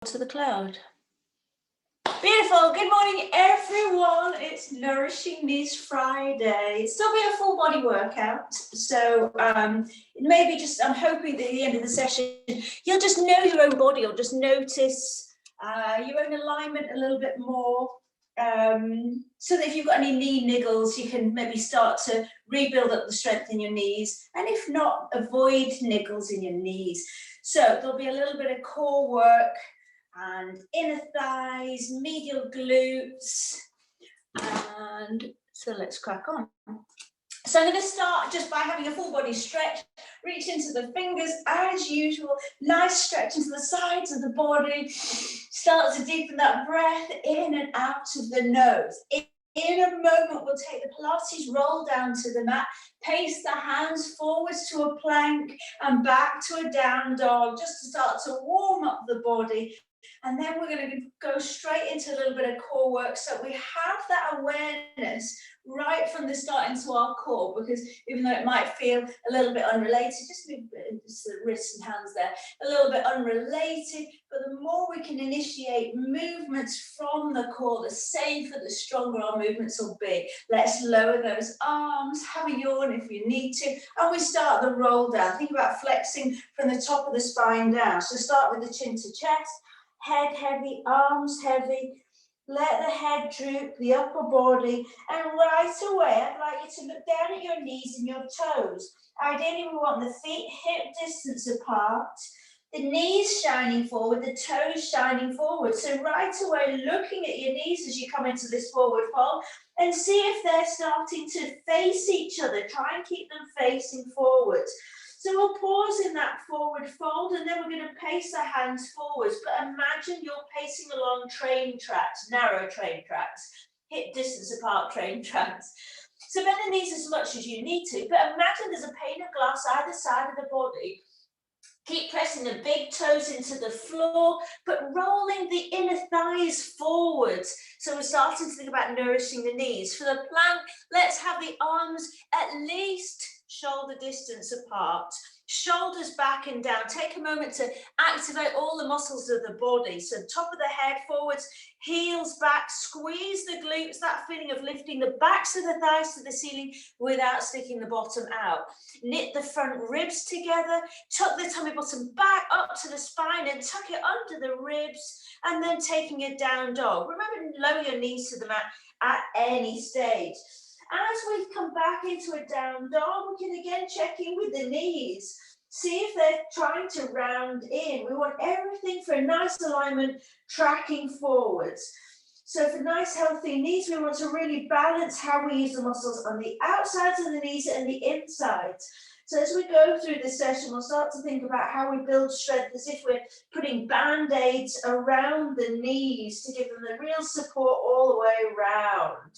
to the cloud. Beautiful. Good morning, everyone. It's Nourishing Knees Friday. It's still be a full body workout. So maybe just, I'm hoping that at the end of the session, you'll just know your own body, or just notice your own alignment a little bit more. So that if you've got any knee niggles, you can maybe start to rebuild up the strength in your knees. And if not, avoid niggles in your knees. So there'll be a little bit of core work and inner thighs, medial glutes, and so let's crack on. So I'm going to start just by having a full body stretch. Reach into the fingers as usual. Nice stretch into the sides of the body. Start to deepen that breath in and out of the nose. In a moment, we'll take the Pilates roll down to the mat, pace the hands forwards to a plank and back to a down dog, just to start to warm up the body. And then we're going to go straight into a little bit of core work, so we have that awareness right from the start into our core, because even though it might feel a little bit unrelated, just move the wrists and hands there, a little bit unrelated, but the more we can initiate movements from the core, the safer, the stronger our movements will be. Let's lower those arms, have a yawn if you need to, and we start the roll down. Think about flexing from the top of the spine down. So start with the chin to chest, head heavy, arms heavy. Let the head droop, the upper body, and right away I'd like you to look down at your knees and your toes. Ideally we want the feet hip distance apart, the knees shining forward, the toes shining forward. So right away looking at your knees as you come into this forward fold, and see if they're starting to face each other. Try and keep them facing forwards. So we'll pause in that forward fold, and then we're going to pace the hands forwards. But imagine you're pacing along train tracks, narrow train tracks, hip distance apart train tracks. So bend the knees as much as you need to, but imagine there's a pane of glass either side of the body. Keep pressing the big toes into the floor, but rolling the inner thighs forwards. So we're starting to think about nourishing the knees. For the plank, let's have the arms at least shoulder distance apart, shoulders back and down. Take a moment to activate all the muscles of the body. So top of the head forwards, heels back, squeeze the glutes, that feeling of lifting the backs of the thighs to the ceiling without sticking the bottom out. Knit the front ribs together, tuck the tummy bottom back up to the spine and tuck it under the ribs, and then taking a down dog. Remember to lower your knees to the mat at any stage. As we come back into a down dog, we can again check in with the knees. See if they're trying to round in. We want everything for a nice alignment, tracking forwards. So for nice healthy knees, we want to really balance how we use the muscles on the outsides of the knees and the insides. So as we go through this session, we'll start to think about how we build strength as if we're putting band-aids around the knees to give them the real support all the way around.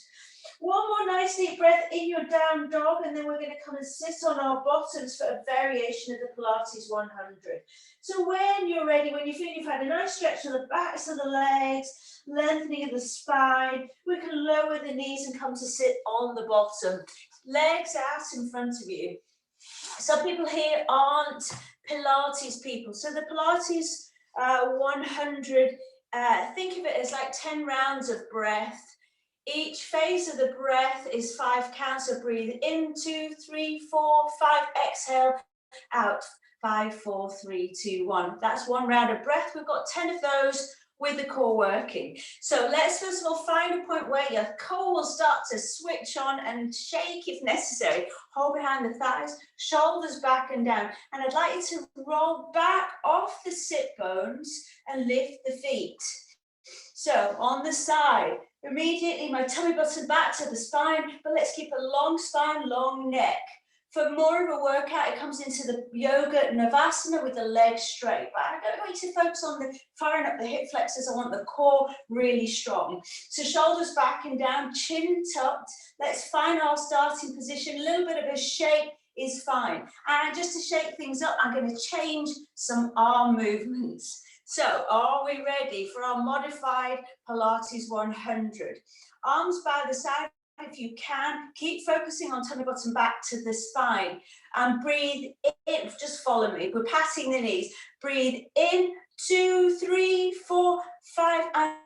One more nice deep breath in your down dog, and then we're going to come and sit on our bottoms for a variation of the Pilates 100. So when you're ready, when you feel you've had a nice stretch of the backs of the legs, lengthening of the spine, we can lower the knees and come to sit on the bottom. Legs out in front of you. Some people here aren't Pilates people. So the Pilates 100, think of it as like 10 rounds of breath. Each phase of the breath is 5 counts, so breathe in, 2, 3, 4, 5, exhale, out, 5, 4, 3, 2, 1. That's one round of breath. We've got 10 of those with the core working. So let's first of all find a point where your core will start to switch on and shake if necessary. Hold behind the thighs, shoulders back and down. And I'd like you to roll back off the sit bones and lift the feet. So on the side, immediately my tummy button back to the spine, but let's keep a long spine, long neck. For more of a workout, it comes into the yoga Navasana with the legs straight. But I don't want you to focus on the firing up the hip flexors. I want the core really strong. So shoulders back and down, chin tucked. Let's find our starting position. A little bit of a shake is fine. And just to shake things up, I'm going to change some arm movements. So are we ready for our modified Pilates 100? Arms by the side if you can. Keep focusing on tummy bottom back to the spine. And breathe in, just follow me. We're passing the knees. Breathe in, 2, 3, 4, 5,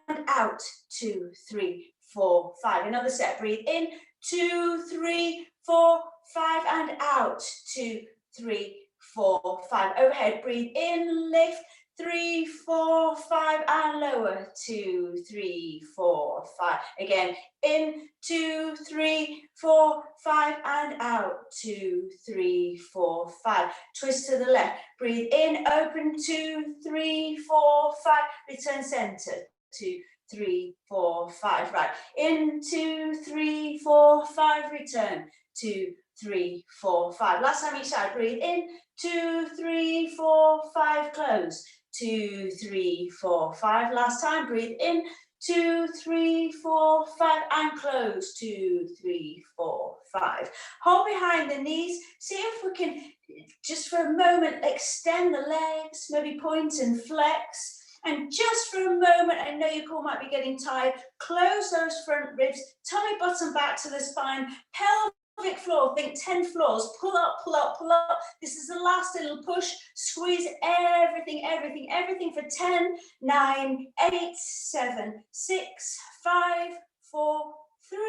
and out. 2, 3, 4, 5. Another set. Breathe in. 2, 3, 4, 5, and out. 2, 3, 4, 5. Overhead. Breathe in. Lift. 3, 4, 5, and lower. 2, 3, 4, 5. Again, in. 2, 3, 4, 5, and out. 2, 3, 4, 5. Twist to the left. Breathe in, open. 2, 3, 4, 5. Return center. 2, 3, 4, 5. Right. In. 2, 3, 4, 5. Return. 2, 3, 4, 5. Last time each side. Breathe in. 2, 3, 4, 5. Close. 2, 3, 4, 5. Last time. Breathe in. 2, 3, 4, 5, and close. 2, 3, 4, 5. Hold behind the knees. See if we can, just for a moment, extend the legs, maybe point and flex. And just for a moment, I know your core might be getting tired, close those front ribs, tummy button back to the spine, pelvic floor, think 10 floors, pull up, pull up, pull up. This is the last little push. Squeeze everything, everything, everything for 10, 9, 8, 7, 6, 5, 4, 3,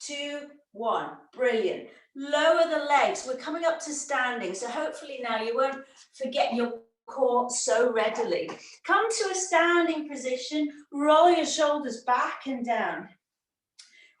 2, 1. Brilliant. Lower the legs. We're coming up to standing, so hopefully now you won't forget your core so readily. Come to a standing position, roll your shoulders back and down.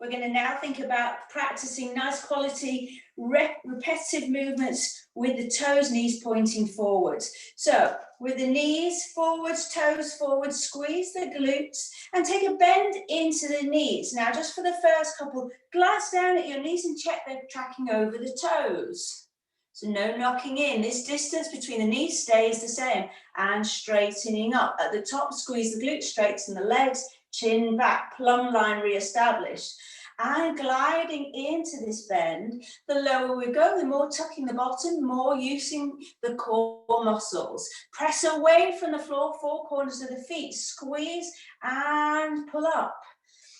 We're going to now think about practicing nice quality repetitive movements with the toes, knees pointing forwards. So with the knees forwards, toes forwards, squeeze the glutes and take a bend into the knees. Now just for the first couple, glance down at your knees and check they're tracking over the toes. So no knocking in. This distance between the knees stays the same and straightening up. At the top, squeeze the glutes, straighten the legs, chin back, plumb line re-established. And gliding into this bend, the lower we go, the more tucking the bottom, more using the core muscles. Press away from the floor, four corners of the feet, squeeze and pull up.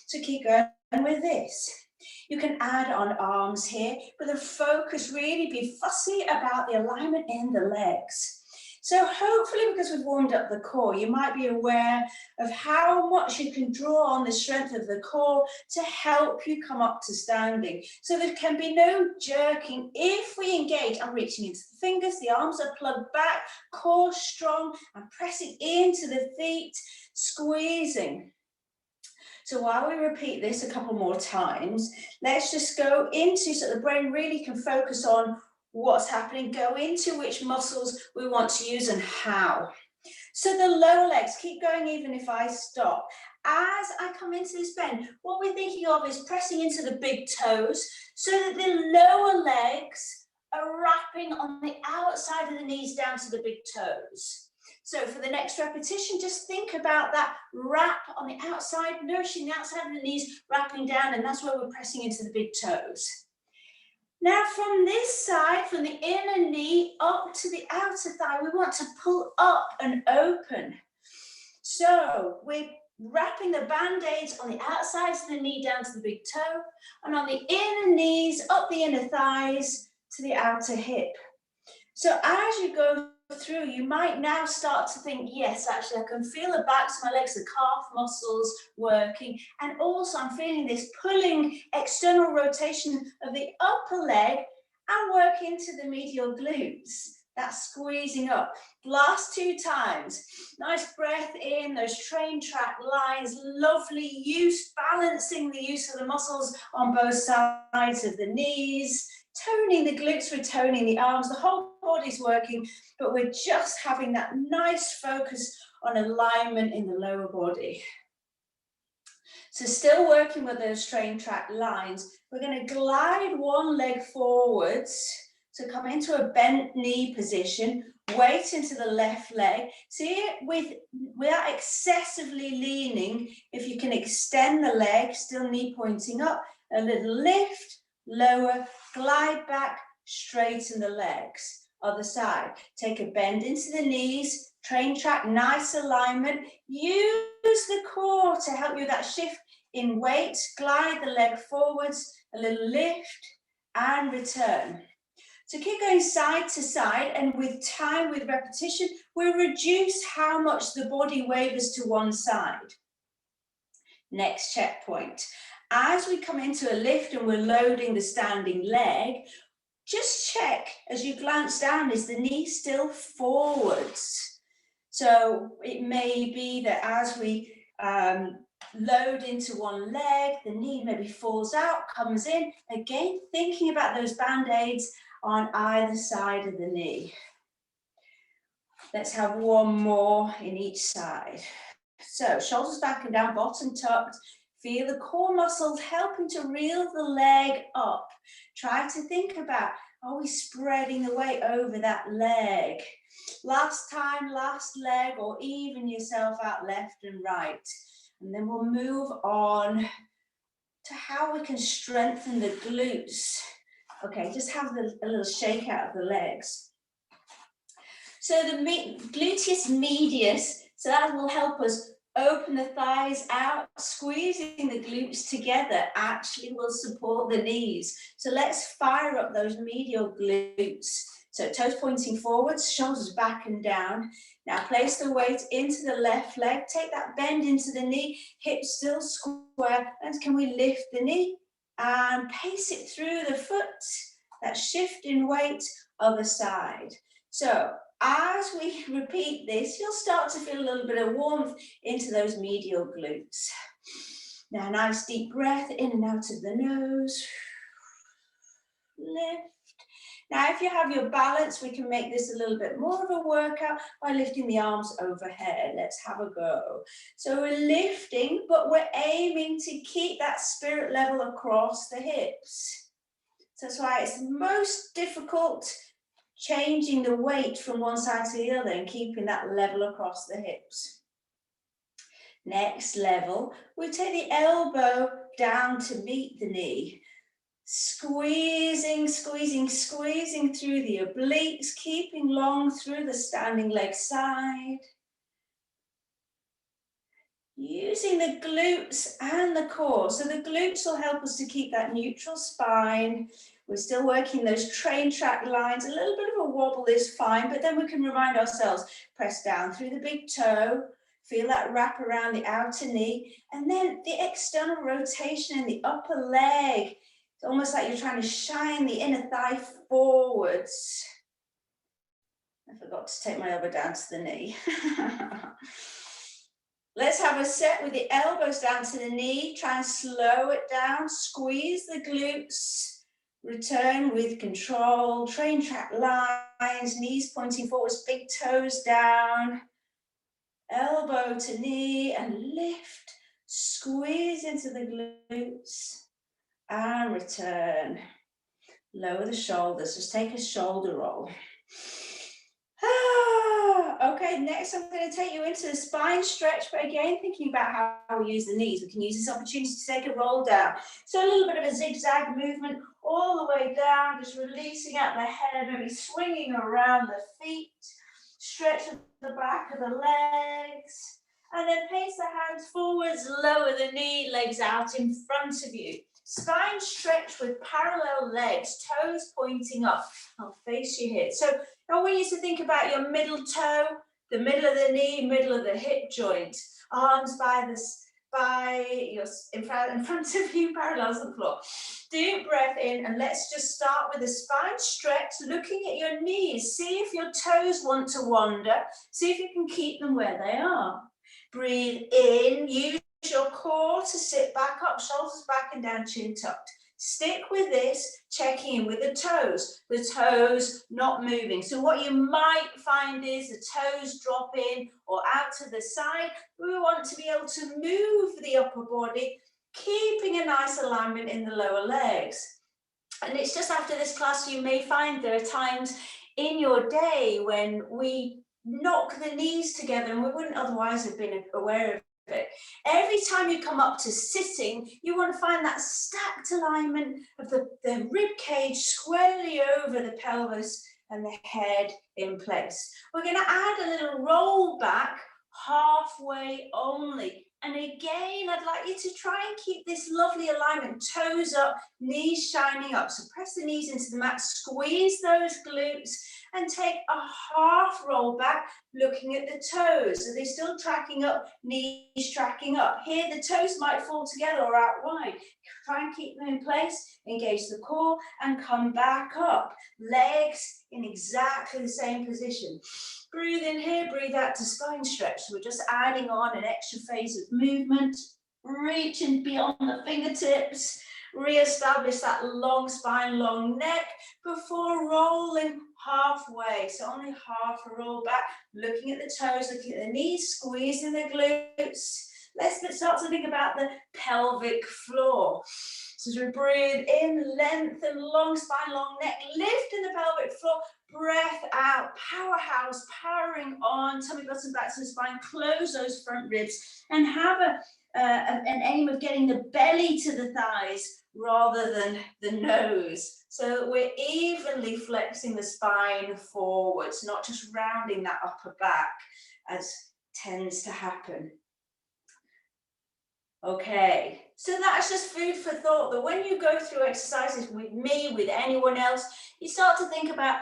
So keep going with this. You can add on arms here, but the focus really be fussy about the alignment in the legs. So hopefully, because we've warmed up the core, you might be aware of how much you can draw on the strength of the core to help you come up to standing. So there can be no jerking. If we engage, I'm reaching into the fingers, the arms are plugged back, core strong, and pressing into the feet, squeezing. So while we repeat this a couple more times, let's just go into, so the brain really can focus on what's happening, go into which muscles we want to use and how. So the lower legs, keep going even if I stop. As I come into this bend, what we're thinking of is pressing into the big toes so that the lower legs are wrapping on the outside of the knees down to the big toes. So for the next repetition, just think about that wrap on the outside, nourishing the outside of the knees, wrapping down, and that's where we're pressing into the big toes. Now from this side, from the inner knee up to the outer thigh, we want to pull up and open. So we're wrapping the band-aids on the outsides of the knee down to the big toe, and on the inner knees, up the inner thighs to the outer hip. So as you go through, you might now start to think, yes, actually I can feel the backs of my legs, the calf muscles working, and also I'm feeling this pulling external rotation of the upper leg and work into the medial glutes. That's squeezing up. Last 2 times. Nice breath in, those train track lines, lovely use, balancing the use of the muscles on both sides of the knees, toning the glutes, we're toning the arms, the whole body's working, but we're just having that nice focus on alignment in the lower body. So still working with those train track lines, we're going to glide one leg forwards, so come into a bent knee position, weight into the left leg. See it without excessively leaning, if you can extend the leg, still knee pointing up, a little lift, lower, glide back, straighten the legs. Other side, take a bend into the knees, train track, nice alignment. Use the core to help you with that shift in weight. Glide the leg forwards, a little lift and return. So keep going side to side, and with time, with repetition, we'll reduce how much the body wavers to one side. Next checkpoint. As we come into a lift and we're loading the standing leg, just check as you glance down, is the knee still forwards? So it may be that as we load into one leg, the knee maybe falls out, comes in. Again, thinking about those band-aids on either side of the knee. Let's have one more in each side. So shoulders back and down, bottom tucked. Feel the core muscles helping to reel the leg up. Try to think about, are we spreading the weight over that leg? Last time, last leg, or even yourself out left and right. And then we'll move on to how we can strengthen the glutes. Okay, just have a little shake out of the legs. So the gluteus medius, so that will help us open the thighs out, squeezing the glutes together actually will support the knees. So let's fire up those medial glutes. So toes pointing forwards, shoulders back and down. Now place the weight into the left leg, take that bend into the knee, hips still square, and can we lift the knee and pace it through the foot, that shift in weight, other side. So as we repeat this, you'll start to feel a little bit of warmth into those medial glutes. Now, nice deep breath in and out of the nose. Lift. Now, if you have your balance, we can make this a little bit more of a workout by lifting the arms overhead. Let's have a go. So we're lifting, but we're aiming to keep that spirit level across the hips. So that's why it's most difficult changing the weight from one side to the other and keeping that level across the hips. Next level, we take the elbow down to meet the knee. Squeezing, squeezing, squeezing through the obliques, keeping long through the standing leg side. Using the glutes and the core. So the glutes will help us to keep that neutral spine. We're still working those train track lines. A little bit of a wobble is fine, but then we can remind ourselves, press down through the big toe, feel that wrap around the outer knee, and then the external rotation in the upper leg. It's almost like you're trying to shine the inner thigh forwards. I forgot to take my elbow down to the knee. Let's have a set with the elbows down to the knee. Try and slow it down. Squeeze the glutes. Return with control. Train track lines. Knees pointing forwards. Big toes down. Elbow to knee and lift. Squeeze into the glutes. And return. Lower the shoulders. Just take a shoulder roll. Okay, next I'm going to take you into the spine stretch, but again, thinking about how we use the knees. We can use this opportunity to take a roll down. So a little bit of a zigzag movement all the way down, just releasing out the head, maybe swinging around the feet, stretch the back of the legs, and then pace the hands forwards, lower the knee, legs out in front of you. Spine stretch with parallel legs, toes pointing up. I'll face you here. So I want you to think about your middle toe, the middle of the knee, middle of the hip joint, arms in front of you, parallel to the floor. Deep breath in, and let's just start with a spine stretch, looking at your knees. See if your toes want to wander. See if you can keep them where they are. Breathe in, use your core to sit back up, shoulders back and down, chin tucked. Stick with this, checking in with the toes not moving. So what you might find is the toes drop in or out to the side. We want to be able to move the upper body, keeping a nice alignment in the lower legs. And it's just after this class, you may find there are times in your day when we knock the knees together and we wouldn't otherwise have been aware of it. Every time you come up to sitting, you want to find that stacked alignment of the rib cage squarely over the pelvis and the head in place. We're going to add a little roll back halfway only. And again, I'd like you to try and keep this lovely alignment, toes up, knees shining up. So press the knees into the mat, squeeze those glutes, and take a half roll back, looking at the toes. Are they still tracking up? Knees tracking up. Here, the toes might fall together or out wide. Try and keep them in place, engage the core, and come back up. Legs in exactly the same position. Breathe in here, breathe out to spine stretch. So we're just adding on an extra phase of movement, reaching beyond the fingertips, re-establish that long spine, long neck before rolling halfway. So only half a roll back, looking at the toes, looking at the knees, squeezing the glutes. Let's start to think about the pelvic floor. So as we breathe in, length and long spine, long neck, lift in the pelvic floor, breath out, powerhouse, powering on, tummy button back to the spine, close those front ribs, and have an aim of getting the belly to the thighs rather than the nose. So that we're evenly flexing the spine forwards, not just rounding that upper back as tends to happen. Okay, so that's just food for thought, that when you go through exercises with me, with anyone else, you start to think about,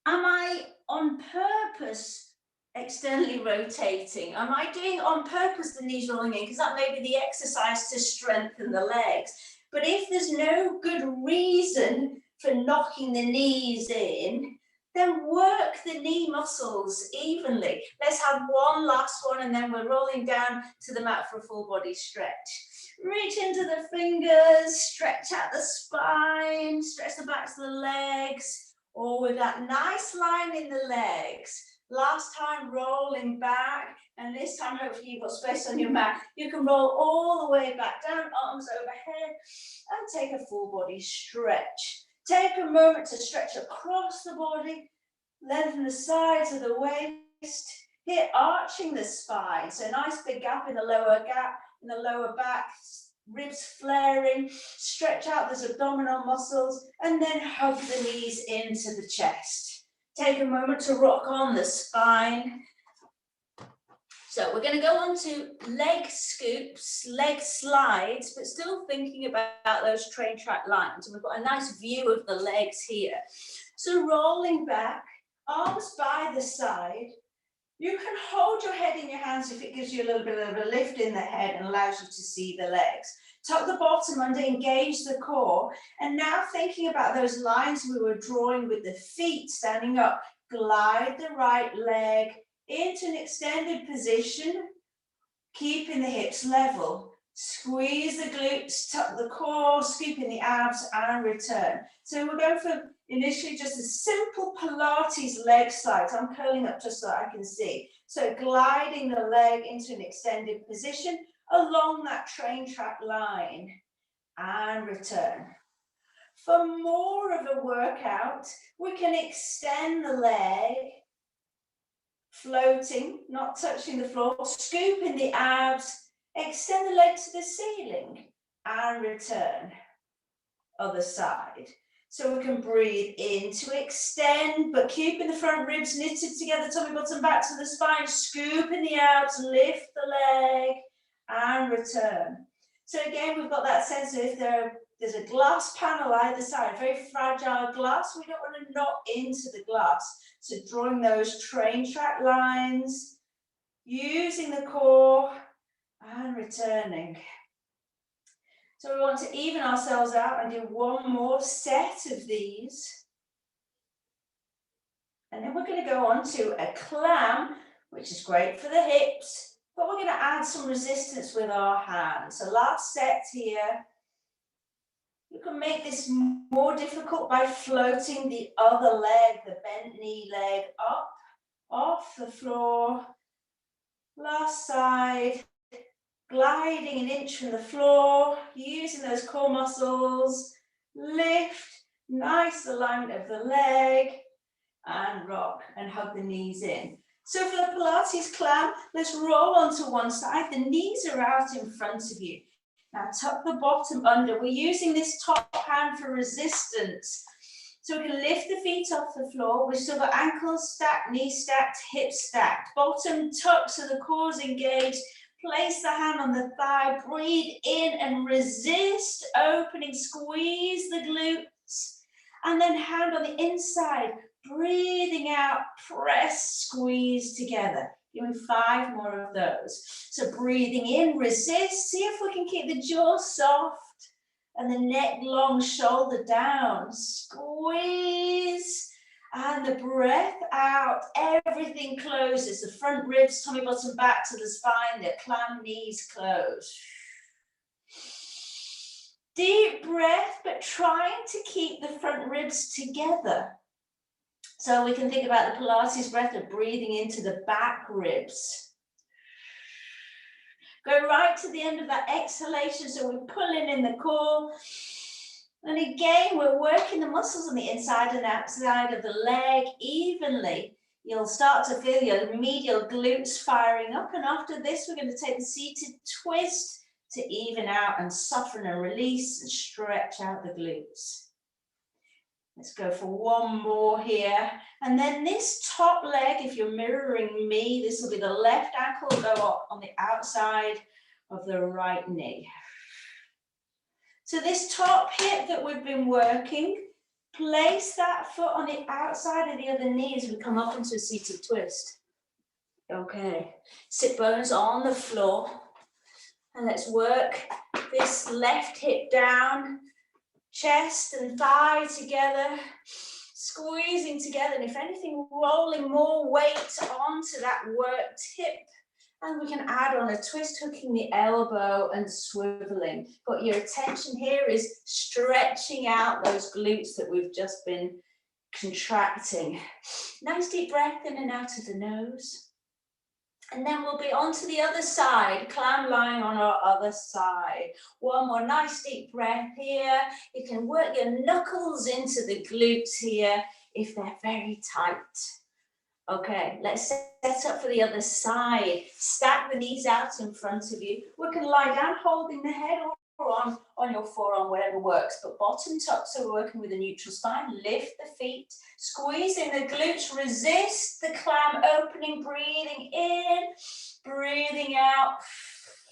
am I on purpose externally rotating? Am I doing on purpose the knees rolling in? Because that may be the exercise to strengthen the legs. But if there's no good reason for knocking the knees in, then work the knee muscles evenly. Let's have one last one, and then we're rolling down to the mat for a full body stretch. Reach into the fingers, stretch out the spine, stretch the backs of the legs, or with that nice line in the legs. Last time, rolling back, and this time hopefully you've got space on your mat. You can roll all the way back down, arms overhead, and take a full body stretch. Take a moment to stretch across the body, lengthen the sides of the waist, here arching the spine. So a nice big gap in the lower back, ribs flaring, stretch out those abdominal muscles, and then hug the knees into the chest. Take a moment to rock on the spine. So we're going to go on to leg scoops, leg slides, but still thinking about those train track lines. And we've got a nice view of the legs here. So rolling back, arms by the side. You can hold your head in your hands if it gives you a little bit of a lift in the head and allows you to see the legs. Tuck the bottom under, engage the core. And now thinking about those lines we were drawing with the feet standing up, glide the right leg into an extended position, keeping the hips level. Squeeze the glutes, tuck the core, scooping the abs, and return. So we're going for initially just a simple Pilates leg slide. So I'm curling up just so I can see. So gliding the leg into an extended position along that train track line, and return. For more of a workout, we can extend the leg, floating, not touching the floor, scooping the abs, extend the leg to the ceiling, and return. Other side. So we can breathe in to extend, but keeping the front ribs knitted together, tummy bottom back to the spine, scooping the abs, lift the leg, and return. So again, we've got that sense of if there's a glass panel either side, very fragile glass, we don't want to knock into the glass. So drawing those train track lines, using the core, and returning. So we want to even ourselves out and do one more set of these. And then we're going to go on to a clam, which is great for the hips, but we're going to add some resistance with our hands. So last set here. You can make this more difficult by floating the other leg, the bent knee leg, up, off the floor. Last side. Gliding an inch from the floor, using those core muscles, lift, nice alignment of the leg, and rock and hug the knees in. So for the Pilates Clamp, let's roll onto one side. The knees are out in front of you. Now tuck the bottom under. We're using this top hand for resistance. So we can lift the feet off the floor. We've still got ankles stacked, knees stacked, hips stacked. Bottom tuck so the core is engaged. Place the hand on the thigh. Breathe in and resist. Opening, squeeze the glutes. And then hand on the inside. Breathing out, press, squeeze together. Doing 5 more of those. So breathing in, resist. See if we can keep the jaw soft. And the neck long, shoulder down. Squeeze. And the breath out. Everything closes. The front ribs, tummy bottom back to the spine. The clam knees close. Deep breath, but trying to keep the front ribs together. So we can think about the Pilates breath of breathing into the back ribs. Go right to the end of that exhalation, so we're pulling in the core. And again, we're working the muscles on the inside and outside of the leg evenly. You'll start to feel your medial glutes firing up. And after this, we're going to take the seated twist to even out and soften and release and stretch out the glutes. Let's go for one more here. And then this top leg, if you're mirroring me, this will be the left ankle will go up on the outside of the right knee. So this top hip that we've been working, place that foot on the outside of the other knee as we come up into a seated twist. Okay, sit bones on the floor. And let's work this left hip down. Chest and thigh together, squeezing together, and if anything, rolling more weight onto that worked hip. And we can add on a twist, hooking the elbow and swiveling. But your attention here is stretching out those glutes that we've just been contracting. Nice deep breath in and out of the nose. And then we'll be on to the other side, clam lying on our other side. One more nice deep breath here. You can work your knuckles into the glutes here if they're very tight. Okay, let's set up for the other side. Stack the knees out in front of you. We can lie down holding the head or on your forearm, whatever works, but bottom tuck, so we're working with a neutral spine. Lift the feet, squeezing the glutes, resist the clam, opening, breathing in, breathing out,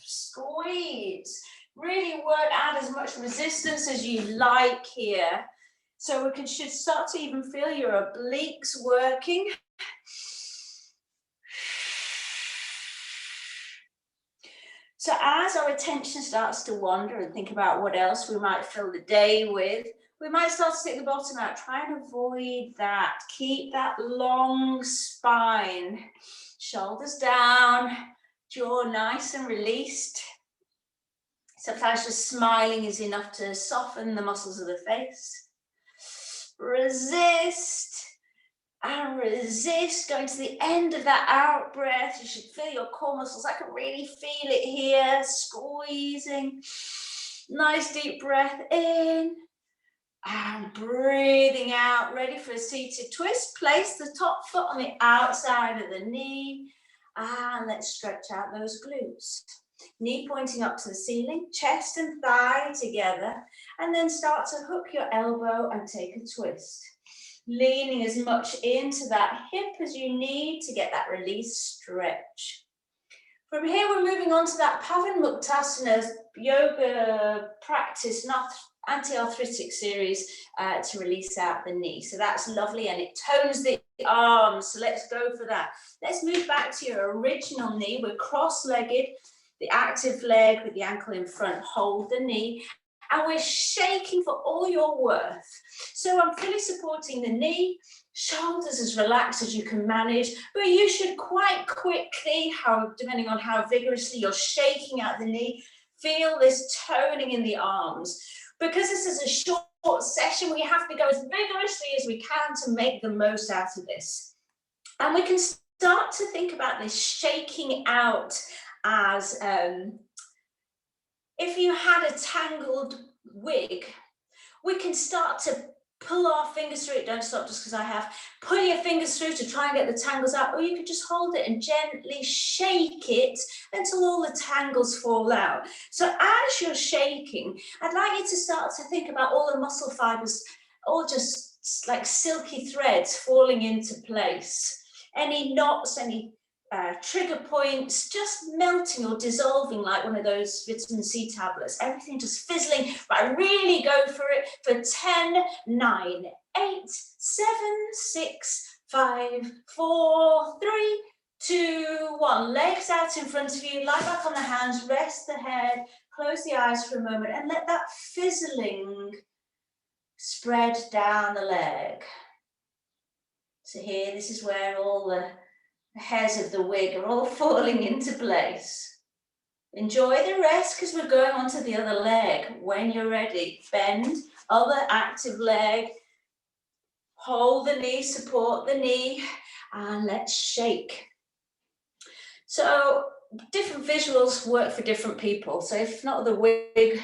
squeeze. Really work, add as much resistance as you like here. So we should start to even feel your obliques working. So as our attention starts to wander and think about what else we might fill the day with, we might start to stick the bottom out. Try and avoid that. Keep that long spine. Shoulders down, jaw nice and released. Sometimes just smiling is enough to soften the muscles of the face. Resist. And resist, going to the end of that out breath. You should feel your core muscles. I can really feel it here, squeezing. Nice deep breath in and breathing out. Ready for a seated twist. Place the top foot on the outside of the knee and let's stretch out those glutes. Knee pointing up to the ceiling, chest and thigh together, and then start to hook your elbow and take a twist. Leaning as much into that hip as you need to get that release stretch. From here, we're moving on to that Pavanmuktasana yoga practice, anti-arthritic series to release out the knee. So that's lovely, and it tones the arms. So let's go for that. Let's move back to your original knee. We're cross-legged, the active leg with the ankle in front. Hold the knee. And we're shaking for all your worth. So I'm fully supporting the knee, shoulders as relaxed as you can manage, but you should quite quickly, depending on how vigorously you're shaking out the knee, feel this toning in the arms. Because this is a short session, we have to go as vigorously as we can to make the most out of this. And we can start to think about this shaking out as if you had a tangled wig, we can start to pull our fingers through it. Don't stop just because I have. Pull your fingers through to try and get the tangles out, or you could just hold it and gently shake it until all the tangles fall out. So as you're shaking, I'd like you to start to think about all the muscle fibers all just like silky threads falling into place. Any knots, any trigger points, just melting or dissolving like one of those vitamin C tablets. Everything just fizzling. Right, really go for it for 10, 9, 8, 7, 6, 5, 4, 3, 2, 1. Legs out in front of you, lie back on the hands, rest the head, close the eyes for a moment, and let that fizzling spread down the leg. So here, this is where all the hairs of the wig are all falling into place. Enjoy the rest because we're going on to the other leg. When you're ready, bend, other active leg, hold the knee, support the knee, and let's shake. So different visuals work for different people. So if not the wig,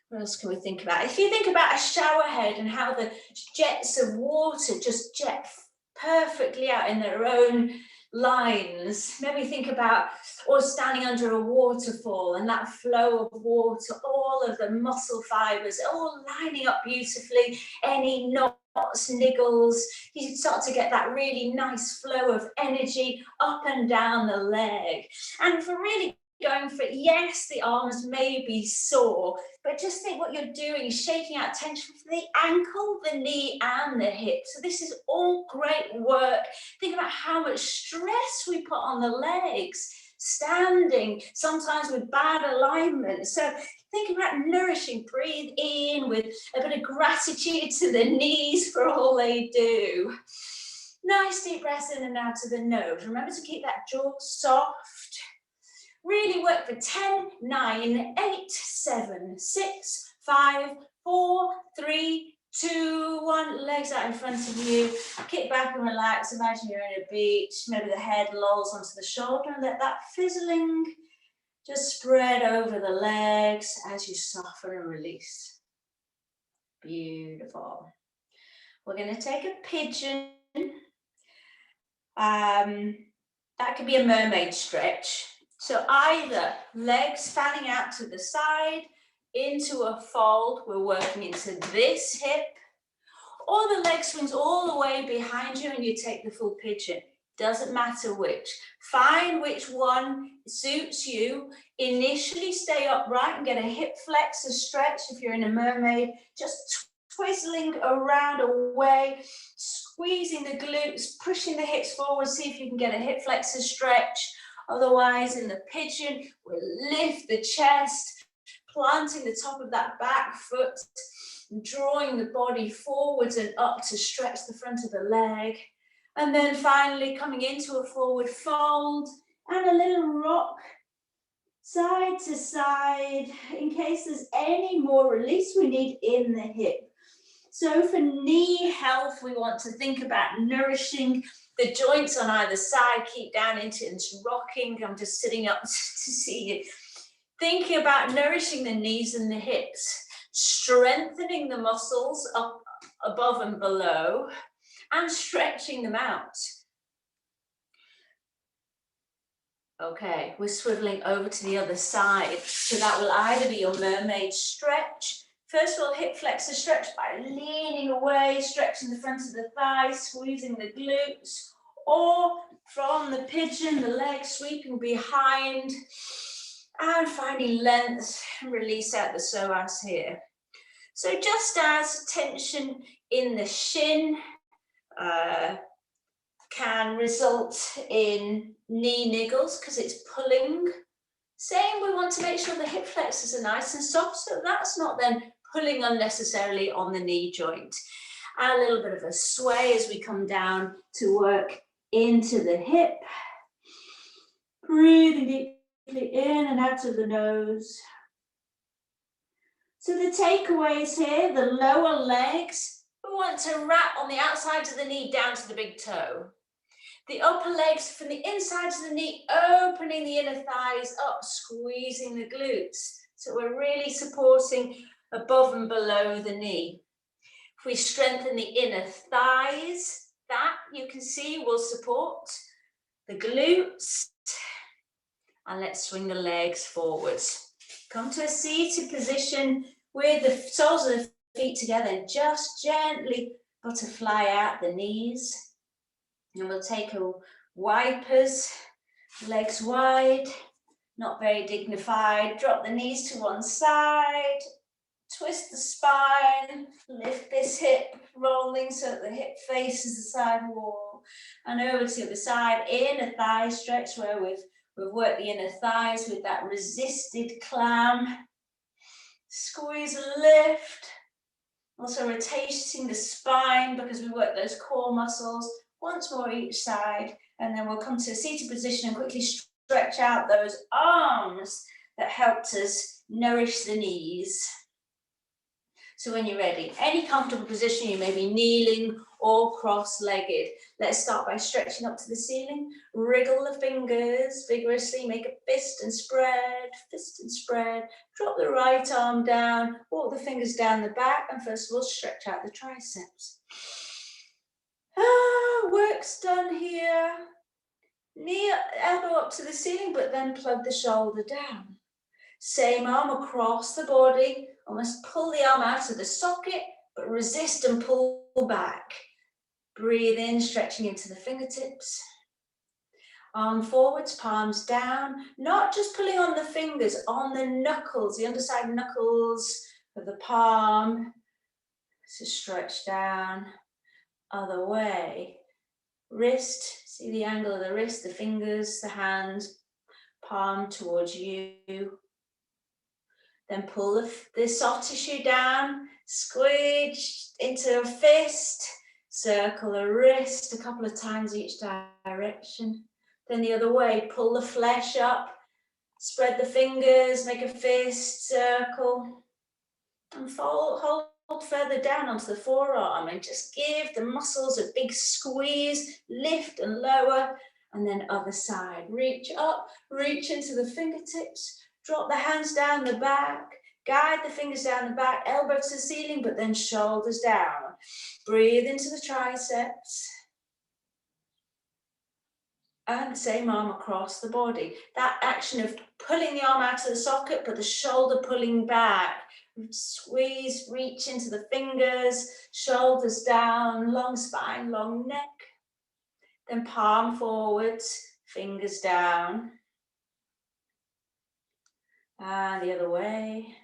what else can we think about? If you think about a shower head and how the jets of water just jet perfectly out in their own lines, maybe think about or standing under a waterfall and that flow of water, all of the muscle fibers all lining up beautifully, any knots, niggles, you start to get that really nice flow of energy up and down the leg. And for really going for it, yes, the arms may be sore, but just think what you're doing is shaking out tension from the ankle, the knee, and the hip. So this is all great work. Think about how much stress we put on the legs, standing, sometimes with bad alignment. So think about nourishing, breathe in with a bit of gratitude to the knees for all they do. Nice deep breaths in and out of the nose. Remember to keep that jaw soft. Really work for 10, 9, 8, 7, 6, 5, 4, 3, 2, 1. Legs out in front of you. Kick back and relax. Imagine you're in a beach. Maybe the head lolls onto the shoulder and let that fizzling just spread over the legs as you soften and release. Beautiful. We're going to take a pigeon. That could be a mermaid stretch. So either legs fanning out to the side, into a fold, we're working into this hip, or the leg swings all the way behind you and you take the full pigeon. Doesn't matter which. Find which one suits you. Initially stay upright and get a hip flexor stretch if you're in a mermaid, just twizzling around away, squeezing the glutes, pushing the hips forward, see if you can get a hip flexor stretch. Otherwise, in the pigeon, we'll lift the chest, planting the top of that back foot, drawing the body forwards and up to stretch the front of the leg. And then finally coming into a forward fold and a little rock side to side in case there's any more release we need in the hip. So for knee health, we want to think about nourishing the joints on either side. Keep down into it and rocking. I'm just sitting up to see you. Thinking about nourishing the knees and the hips, strengthening the muscles up above and below, and stretching them out. Okay, we're swiveling over to the other side. So that will either be your mermaid stretch. First of all, hip flexor stretch by leaning away, stretching the front of the thigh, squeezing the glutes, or from the pigeon, the legs sweeping behind, and finding length and release out the psoas here. So just as tension in the shin can result in knee niggles because it's pulling, same, we want to make sure the hip flexors are nice and soft so that's not then pulling unnecessarily on the knee joint. And a little bit of a sway as we come down to work into the hip. Breathing deeply in and out of the nose. So the takeaways here, the lower legs, we want to wrap on the outside of the knee down to the big toe. The upper legs from the inside of the knee, opening the inner thighs up, squeezing the glutes. So we're really supporting above and below the knee. If we strengthen the inner thighs, that you can see will support the glutes. And let's swing the legs forwards. Come to a seated position with the soles of the feet together. Just gently butterfly out the knees. And we'll take a wipers, legs wide, not very dignified. Drop the knees to one side, twist the spine, lift this hip, rolling so that the hip faces the side wall. And over to the other side, inner thigh stretch, where we've worked the inner thighs with that resisted clam. Squeeze and lift. Also rotating the spine because we work those core muscles. Once more each side, and then we'll come to a seated position and quickly stretch out those arms that helped us nourish the knees. So when you're ready, any comfortable position, you may be kneeling or cross-legged. Let's start by stretching up to the ceiling. Wriggle the fingers vigorously, make a fist and spread, fist and spread. Drop the right arm down, walk the fingers down the back, and first of all, stretch out the triceps. Work's done here. Knee, elbow up to the ceiling, but then plug the shoulder down. Same arm across the body, almost pull the arm out of the socket, but resist and pull back. Breathe in, stretching into the fingertips. Arm forwards, palms down, not just pulling on the fingers, on the knuckles, the underside knuckles of the palm. So stretch down, other way. Wrist, see the angle of the wrist, the fingers, the hand, palm towards you. Then pull the soft tissue down, squeeze into a fist, circle the wrist a couple of times each direction. Then the other way, pull the flesh up, spread the fingers, make a fist, circle, and hold further down onto the forearm and just give the muscles a big squeeze, lift and lower, and then other side. Reach up, reach into the fingertips, drop the hands down the back, guide the fingers down the back, elbow to the ceiling, but then shoulders down. Breathe into the triceps. And same arm across the body. That action of pulling the arm out of the socket, but the shoulder pulling back. Squeeze, reach into the fingers, shoulders down, long spine, long neck. Then palm forwards, fingers down. And the other way.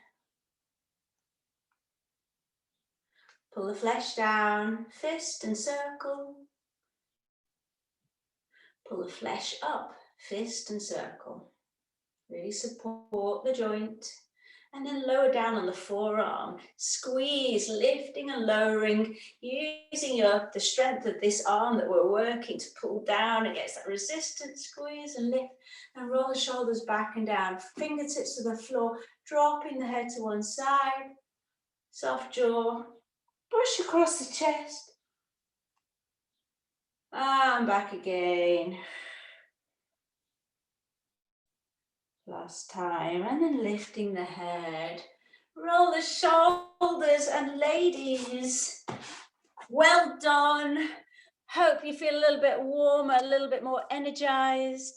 Pull the flesh down, fist and circle. Pull the flesh up, fist and circle. Really support the joint. And then lower down on the forearm. Squeeze, lifting and lowering, using the strength of this arm that we're working to pull down against that resistance. Squeeze and lift and roll the shoulders back and down. Fingertips to the floor, dropping the head to one side. Soft jaw, push across the chest. And back again. Last time, and then lifting the head, roll the shoulders, and ladies, well done. Hope you feel a little bit warmer, a little bit more energized.